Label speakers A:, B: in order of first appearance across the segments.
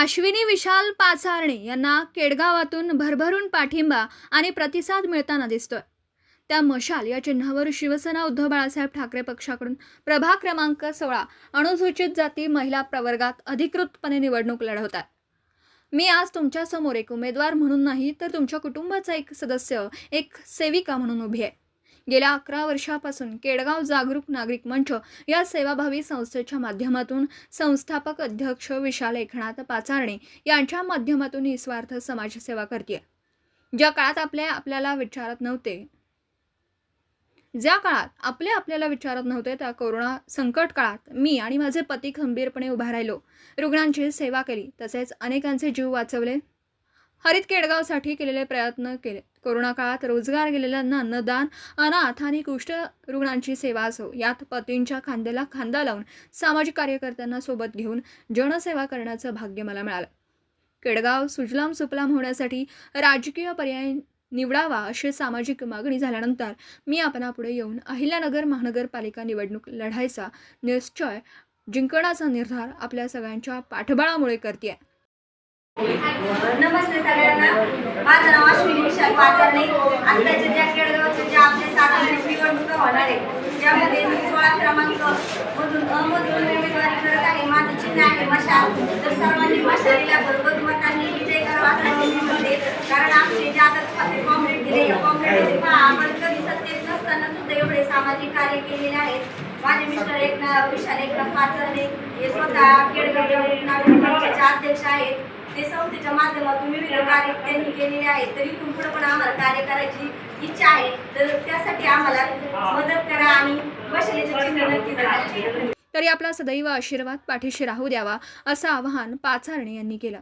A: अश्विनी विशाल पाचारणे यांना केडगावातून भरभरून पाठिंबा आणि प्रतिसाद मिळताना दिसतोय। त्या मशाल या चिन्हावर शिवसेना उद्धव बाळासाहेब ठाकरे पक्षाकडून प्रभाग क्रमांक 16 अनुसूचित जाती महिला प्रवर्गात अधिकृतपणे निवडणूक लढवत आहे। मी आज तुमच्या समोर एक उमेदवार म्हणून नाही तर तुमच्या कुटुंबाचा एक सदस्य, एक सेविका म्हणून उभी आहे। गेल्या 11 वर्षापासून केडगाव जागरूक नागरिक मंच या सेवाभावी संस्थेच्या माध्यमातून संस्थापक अध्यक्ष विशाल एकनाथ पाचारणे यांच्या माध्यमातून निस्वार्थ समाजसेवा करते। ज्या काळात आपल्याला विचारत नव्हते त्या कोरोना संकट काळात मी आणि माझे पती खंबीरपणे उभा राहिलो, रुग्णांची सेवा केली, तसेच अनेकांचे जीव वाचवले। हरित केडगावसाठी केलेले प्रयत्न केले। कोरोना काळात रोजगार गेलेल्यांना अन्नदान, अनाथ आणि कुष्ठ रुग्णांची सेवा असो, यात पतींच्या खांद्याला खांदा लावून सामाजिक कार्यकर्त्यांना सोबत घेऊन जनसेवा करण्याचं भाग्य मला मिळालं। केडगाव सुजलाम सुफलाम होण्यासाठी राजकीय पर्याय निवडावा अशी सामाजिक मागणी झाल्यानंतर मी आपणापुढे येऊन अहिल्यानगर महानगरपालिका निवडणूक लढायचा निश्चय जिंकण्याचा निर्धार आपल्या सगळ्यांच्या पाठबळामुळे करते।
B: नमस्ते सगळ्यांना, माझं नाव अश्विनी विशाल पाचारणे। आत्ताच्या ज्या केडगावच्या ज्या आपल्या सार्वजनिक निवडणुका होणार आहेत त्यामध्ये मी 16 क्रमांक मधून उमेदवारी करत आहे। माझं चिन्ह आहे मशाल। तर सर्वांनी मशालीला भरभरून मतांनी विजय करावा असं मी म्हणते, कारण आपले जे आता काँग्रेस दिले या काँग्रेसमध्ये पहा आपण कधी सत्तेत नसताना सुद्धा एवढे सामाजिक कार्य केलेले आहेत। माझे मिस्टर विशाल एकनाथ पाचारणे हे स्वतः केडगाव नागरिक मंचाचे अध्यक्ष आहेत। ते संस्थेच्या माध्यमातून विविध कार्य त्यांनी केलेले आहेत। तर इथून पुढे पण आम्हाला कार्य करायची इच्छा आहे, तर त्यासाठी आम्हाला मदत करा आणि मशालीचे चिन्ह नक्की करा।
A: तरी आपला सदैव आशीर्वाद पाठीशी राहू द्यावा असं आवाहन पाचारणे यांनी केलं।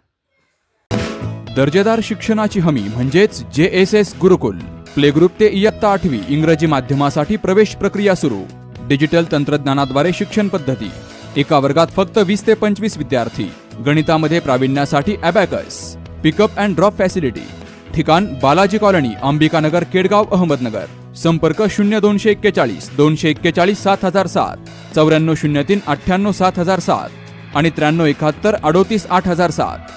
C: दर्जेदार शिक्षणाची हमी म्हणजेच JSS गुरुकुल। प्ले ग्रुप ते इयत्ता 8वी इंग्रजी माध्यमासाठी प्रवेश प्रक्रिया सुरू। डिजिटल तंत्रज्ञानाद्वारे शिक्षण पद्धती। एका वर्गात फक्त 20 ते 25 विद्यार्थी। गणितामध्ये प्रावीण्यासाठी abacus. Pickup and drop facility. ठिकाण बालाजी कॉलनी, अंबिकानगर, केडगाव, अहमदनगर। संपर्क 0241 241 7007, 9403 98 7007 आणि 9371 38 8007।